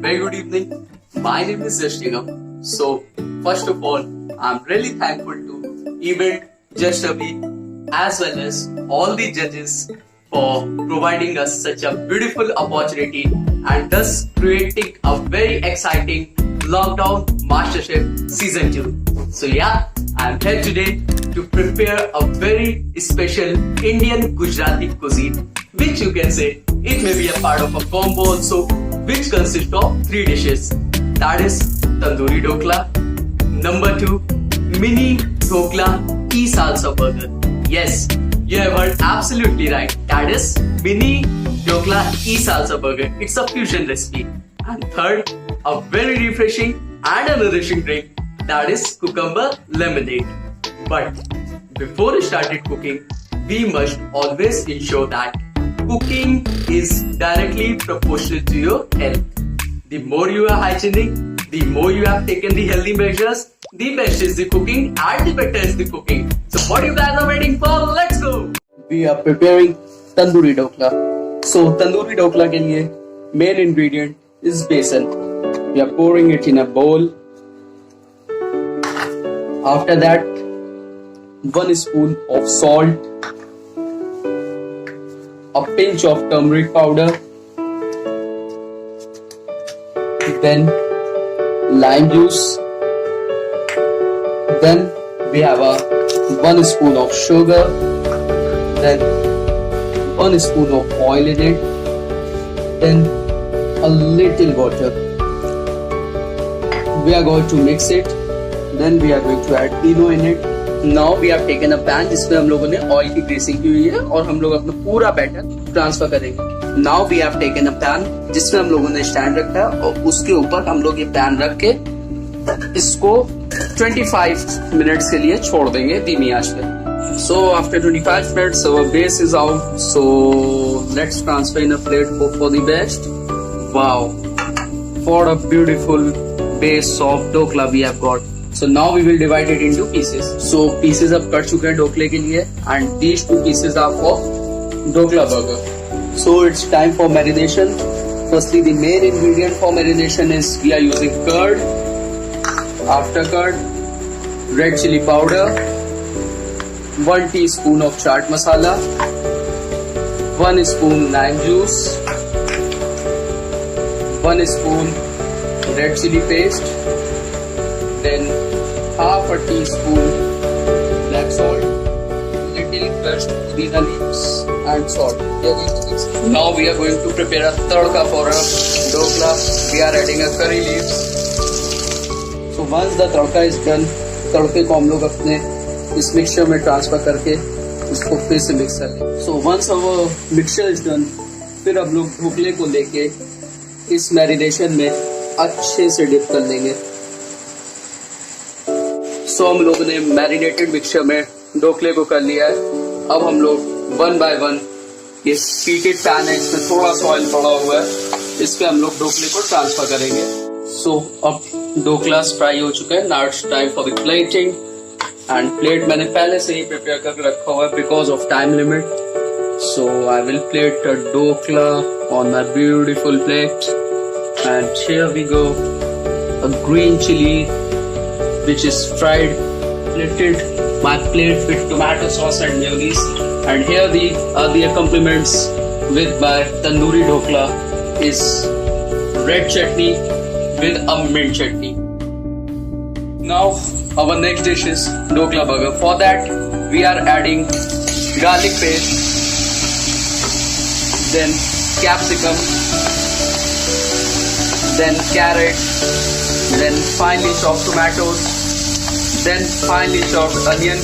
Very good evening. My name is Yash Nigam. So, first of all, I'm really thankful to Event Just Abhi as well as all the judges for providing us such a beautiful opportunity and thus creating a very exciting Lockdown MasterChef Season 2. So yeah, I'm here today to prepare a very special Indian Gujarati cuisine, which you can say it may be a part of a combo also, which consists of 3 dishes. That is Tandoori Dokla. Number 2, Mini Dokla Ghee Salsa Burger. Yes, you have heard absolutely right. That is Mini Dokla Ghee Salsa Burger. It's a fusion recipe. And third, a very refreshing and a nourishing drink. That is Cucumber Lemonade. But before we started cooking, we must always ensure that cooking is directly proportional to your health. The more you are hygienic, the more you have taken the healthy measures, the best is the cooking and the better is the cooking. So what you guys are waiting for? Let's go! We are preparing Tandoori Dokla. So Tandoori Dokla ke liye main ingredient is besan. We are pouring it in a bowl. After that, 1 spoon of salt, a pinch of turmeric powder, then lime juice, then we have a 1 spoon of sugar, then 1 spoon of oil in it, then a little water. We are going to mix it, then we are going to add Eno in it. Now we have taken a pan जिसमें हम लोगों ने oil की greasing की हुई है और हम लोग अपना पूरा बैटर ट्रांसफर करेंगे. Now we have taken a pan जिसमें हम लोगों ने स्टैंड रखा है और उसके ऊपर हम लोग ये पैन रख के इसको 25 मिनट्स के लिए छोड़ देंगे धीमी आंच पे. So after 25 minutes our base is out. So let's transfer in a plate, hope for the best. Wow, what a beautiful base of dokla we have got. So now we will divide it into pieces. So pieces अब cut चुके हैं ढोकले के लिए and these 2 pieces are for dokla burger. So it's time for marination. Firstly, the main ingredient for marination is we are using curd, after curd, red chili powder, 1 teaspoon of chaat masala, 1 spoon lime juice, 1 spoon red chili paste, then half a teaspoon black salt, little crushed pudina leaves and salt. Now we are going to prepare a tadka for a dokla. We are adding a curry leaves. So once the tadka is done, तड़के को हम लोग अपने इस mixture में transfer करके इसको फिर से मिक्स कर लेंगे. So once our mixture is done, फिर हम लोग ढोकले को लेके इस मैरिनेशन में अच्छे से डिप कर लेंगे. सो हम लोगों ने मैरिनेटेड मिक्सचर में ढोकले को कर लिया है. अब हम लोग 1 by 1 ये हीटेड पैन है, इसमें थोड़ा सा ऑयल पड़ा हुआ है, इस पे हम लोग ढोकले को ट्रांसफर करेंगे. सो अब ढोकला फ्राई हो चुका है. Now it's time for the plating and plate मैंने पहले से ही प्रिपेयर करके रखा हुआ है because of time limit. So I will plate the dhokla on my beautiful plate and here we go. A green chilli which is fried, plated my plate with tomato sauce and mayonnaise, and here the accompaniments with my tandoori dokla is red chutney with a mint chutney. Now our next dish is dokla burger. For that we are adding garlic paste, then capsicum, then carrot, then finely chopped tomatoes, then finely chopped onion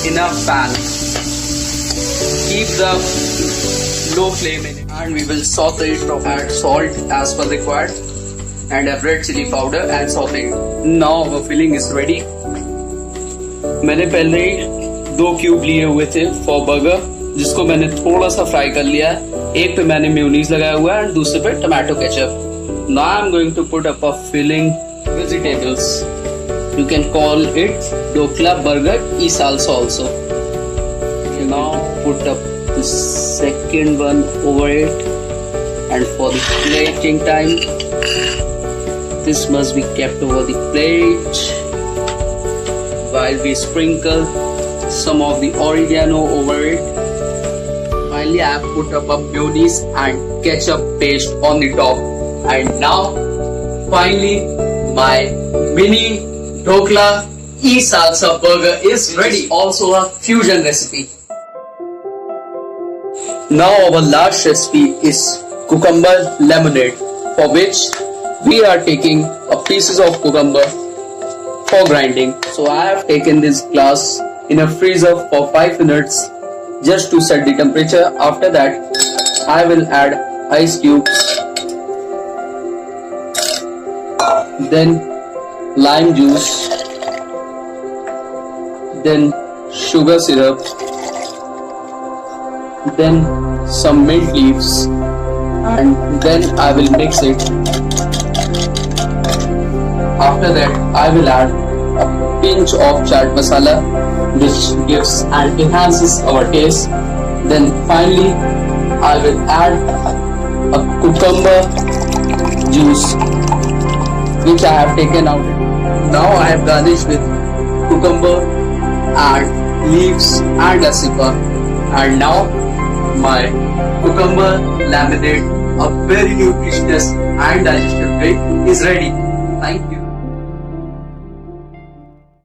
in a pan. Keep the low flame in it and we will saute it. Add salt as per required and add red chili powder and saute it. Now our filling is ready. मैंने पहले ही 2 cube लिए हुए थे for burger, जिसको मैंने थोड़ा सा fry कर लिया है. एक पे मैंने मेयोनीज लगाया हुआ है और दूसरे पे tomato ketchup. Now I'm going to put up a filling vegetables. You can call it dokla burger ghee salsa also. Now put up the second one over it, and for the plating time this must be kept over the plate while we sprinkle some of the oregano over it. Finally, I have put up a mayonnaise and ketchup paste on the top. And now, finally, my mini dhokla e-salsa burger is ready. Also a fusion recipe. Now our last recipe is cucumber lemonade, for which we are taking a pieces of cucumber for grinding. So I have taken this glass in a freezer for 5 minutes just to set the temperature. After that, I will add ice cubes, then lime juice, then sugar syrup, then some mint leaves, and then I will mix it. After that, I will add a pinch of chaat masala, which gives and enhances our taste. Then finally, I will add a cucumber juice, which I have taken out. Now I have garnished with cucumber and leaves and a sipper. And now my cucumber lemonade, a very nutritious and digestive drink, is ready. Thank you.